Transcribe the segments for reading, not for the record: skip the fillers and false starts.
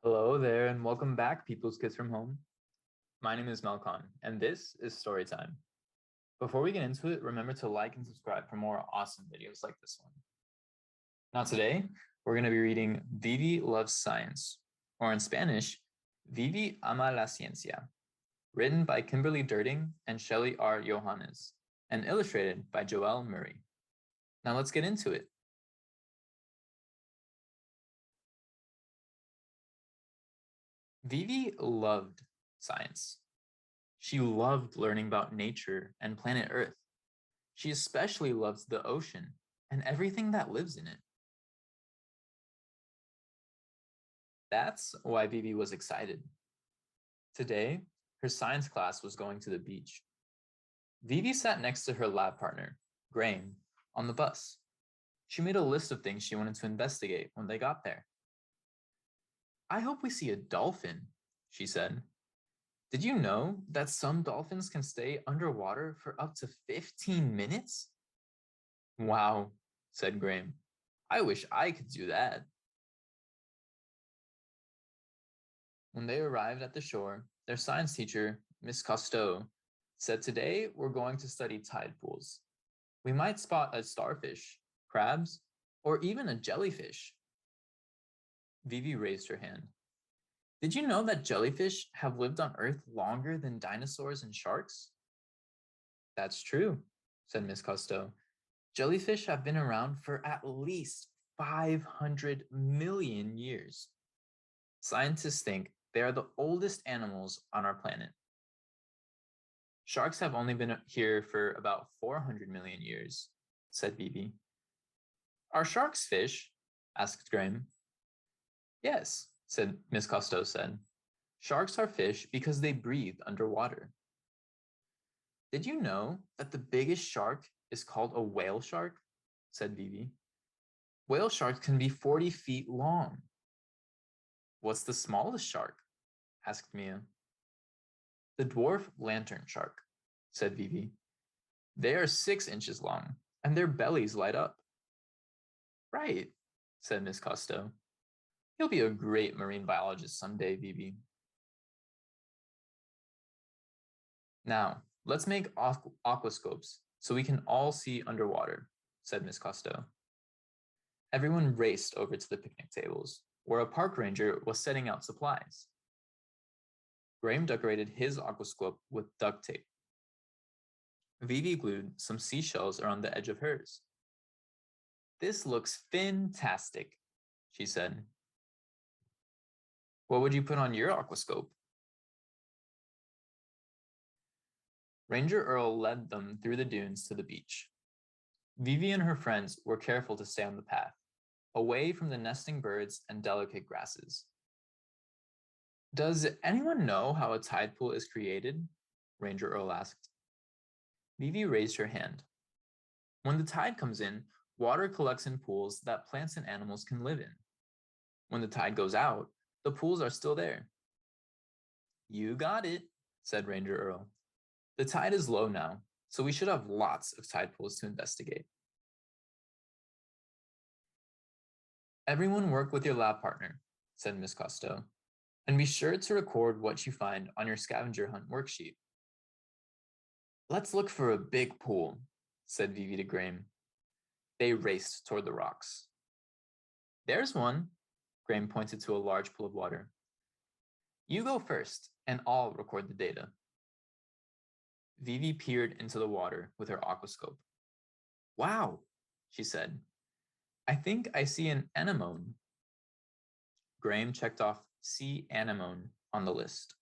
Hello there, and welcome back, People's Kids from Home. My name is Melcon, and this is Storytime. Before we get into it, remember to like and subscribe for more awesome videos like this one. Now today, we're going to be reading Vivi Loves Science, or in Spanish, Vivi ama la ciencia, written by Kimberly Durting and Shelley R. Johannes, and illustrated by Joelle Murray. Now let's get into it. Vivi loved science. She loved learning about nature and planet Earth. She especially loves the ocean and everything that lives in it. That's why Vivi was excited. Today, her science class was going to the beach. Vivi sat next to her lab partner, Graham, on the bus. She made a list of things she wanted to investigate when they got there. I hope we see a dolphin, she said. Did you know that some dolphins can stay underwater for up to 15 minutes? Wow, said Graham. I wish I could do that. When they arrived at the shore, their science teacher, Miss Cousteau, said, "Today we're going to study tide pools. We might spot a starfish, crabs, or even a jellyfish." Vivi raised her hand. Did you know that jellyfish have lived on Earth longer than dinosaurs and sharks? That's true, said Miss Cousteau. Jellyfish have been around for at least 500 million years. Scientists think they are the oldest animals on our planet. Sharks have only been here for about 400 million years, said Vivi. Are sharks fish? Asked Graham. Yes, said Miss Cousteau said. Sharks are fish because they breathe underwater. Did you know that the biggest shark is called a whale shark? Said Vivi. Whale sharks can be 40 feet long. What's the smallest shark? Asked Mia. The dwarf lantern shark, said Vivi. They are 6 inches long, and their bellies light up. Right, said Miss Cousteau. You'll be a great marine biologist someday, Vivi. Now, let's make aquascopes so we can all see underwater, said Miss Cousteau. Everyone raced over to the picnic tables, where a park ranger was setting out supplies. Graham decorated his aquascope with duct tape. Vivi glued some seashells around the edge of hers. This looks fantastic, she said. What would you put on your aquascope? Ranger Earl led them through the dunes to the beach. Vivi and her friends were careful to stay on the path, away from the nesting birds and delicate grasses. Does anyone know how a tide pool is created? Ranger Earl asked. Vivi raised her hand. When the tide comes in, water collects in pools that plants and animals can live in. When the tide goes out, the pools are still there. You got it, said Ranger Earl. The tide is low now, so we should have lots of tide pools to investigate. Everyone work with your lab partner, said Miss Cousteau, and be sure to record what you find on your scavenger hunt worksheet. Let's look for a big pool, said Vivi to Graham. They raced toward the rocks. There's one, Graham pointed to a large pool of water. You go first, and I'll record the data. Vivi peered into the water with her aquascope. Wow, she said. I think I see an anemone. Graham checked off sea anemone on the list.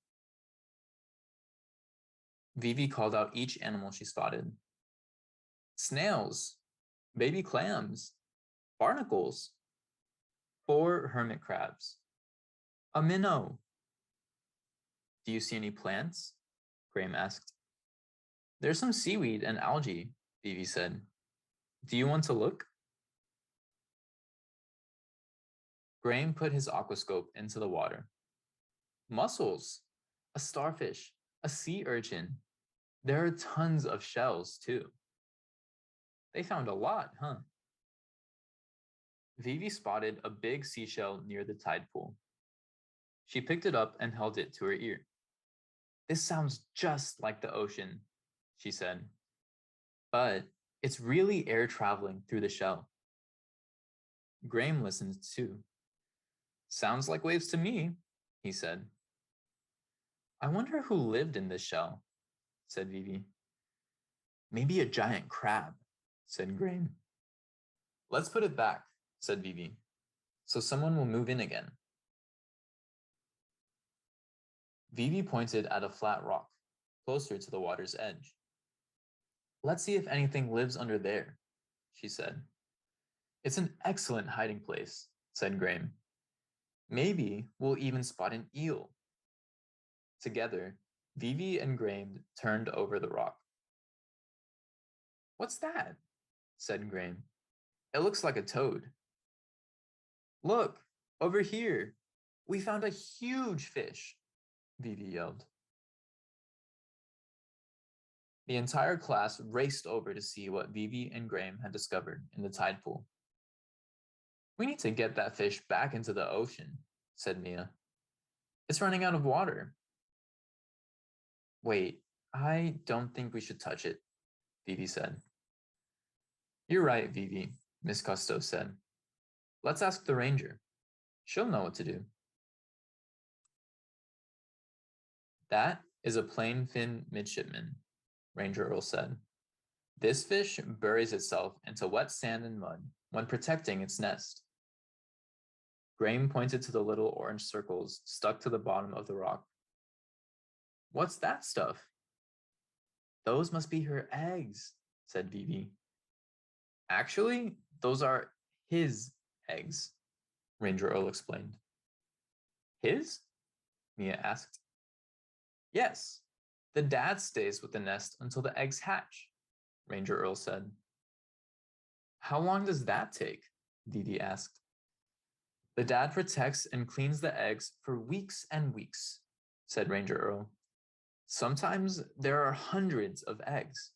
Vivi called out each animal she spotted. Snails, baby clams, barnacles, 4 hermit crabs, a minnow. Do you see any plants? Graham asked. There's some seaweed and algae, Vivi said. Do you want to look? Graham put his aquascope into the water. Mussels, a starfish, a sea urchin. There are tons of shells, too. They found a lot, huh? Vivi spotted a big seashell near the tide pool. She picked it up and held it to her ear. "This sounds just like the ocean," she said. "But it's really air traveling through the shell." Graham listened too. "Sounds like waves to me," he said. "I wonder who lived in this shell," said Vivi. "Maybe a giant crab," said Graham. "Let's put it back," said Vivi, "so someone will move in again." Vivi pointed at a flat rock, closer to the water's edge. "Let's see if anything lives under there," she said. "It's an excellent hiding place," said Graham. "Maybe we'll even spot an eel." Together, Vivi and Graham turned over the rock. "What's that?" said Graham. "It looks like a toad." "Look, over here. We found a huge fish," Vivi yelled. The entire class raced over to see what Vivi and Graham had discovered in the tide pool. "We need to get that fish back into the ocean," said Mia. "It's running out of water." "Wait, I don't think we should touch it," Vivi said. "You're right, Vivi," Miss Cousteau said. "Let's ask the ranger. She'll know what to do." "That is a plain fin midshipman," Ranger Earl said. "This fish buries itself into wet sand and mud when protecting its nest." Graham pointed to the little orange circles stuck to the bottom of the rock. "What's that stuff?" "Those must be her eggs," said Vivi. "Actually, those are his eggs," Ranger Earl explained. "His?" Mia asked. "Yes, the dad stays with the nest until the eggs hatch," Ranger Earl said. "How long does that take?" Vivi asked. "The dad protects and cleans the eggs for weeks and weeks," said Ranger Earl. "Sometimes there are hundreds of eggs."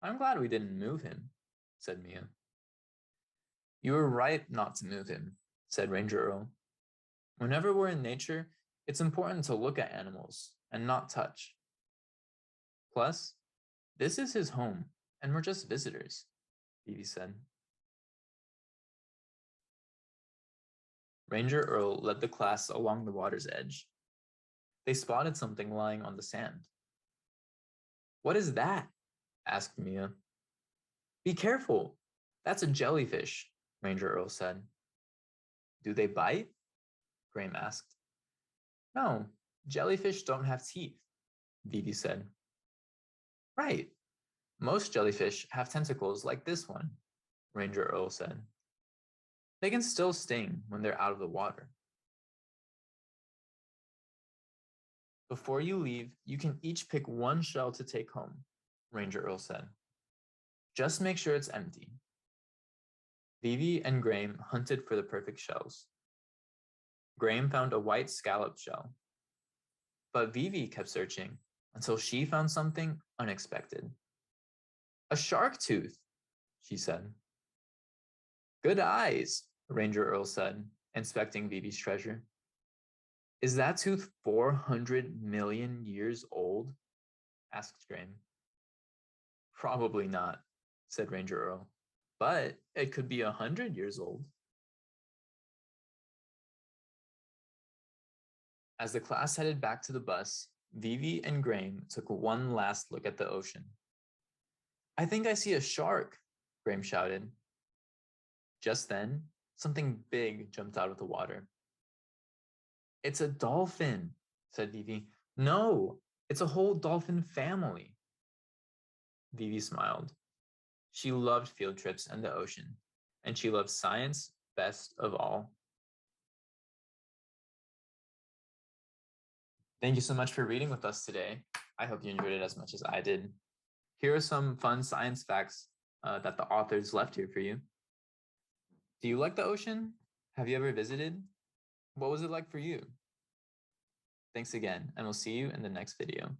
"I'm glad we didn't move him," said Mia. "You were right not to move him," said Ranger Earl. "Whenever we're in nature, it's important to look at animals and not touch. Plus, this is his home, and we're just visitors," Vivi said. Ranger Earl led the class along the water's edge. They spotted something lying on the sand. "What is that?" asked Mia. "Be careful. That's a jellyfish," Ranger Earl said. "Do they bite?" Graham asked. "No, jellyfish don't have teeth," Vivi said. "Right. Most jellyfish have tentacles like this one," Ranger Earl said. "They can still sting when they're out of the water." "Before you leave, you can each pick one shell to take home," Ranger Earl said. "Just make sure it's empty." Vivi and Graham hunted for the perfect shells. Graham found a white scallop shell. But Vivi kept searching until she found something unexpected. "A shark tooth," she said. "Good eyes," Ranger Earl said, inspecting Vivi's treasure. "Is that tooth 400 million years old?" asked Graham. "Probably not," said Ranger Earl, "but it could be 100 years old." As the class headed back to the bus, Vivi and Graham took one last look at the ocean. "I think I see a shark," Graham shouted. Just then, something big jumped out of the water. "It's a dolphin," said Vivi. "No, it's a whole dolphin family." Vivi smiled. She loved field trips and the ocean, and she loved science best of all. Thank you so much for reading with us today. I hope you enjoyed it as much as I did. Here are some fun science facts that the authors left here for you. Do you like the ocean? Have you ever visited? What was it like for you? Thanks again, and we'll see you in the next video.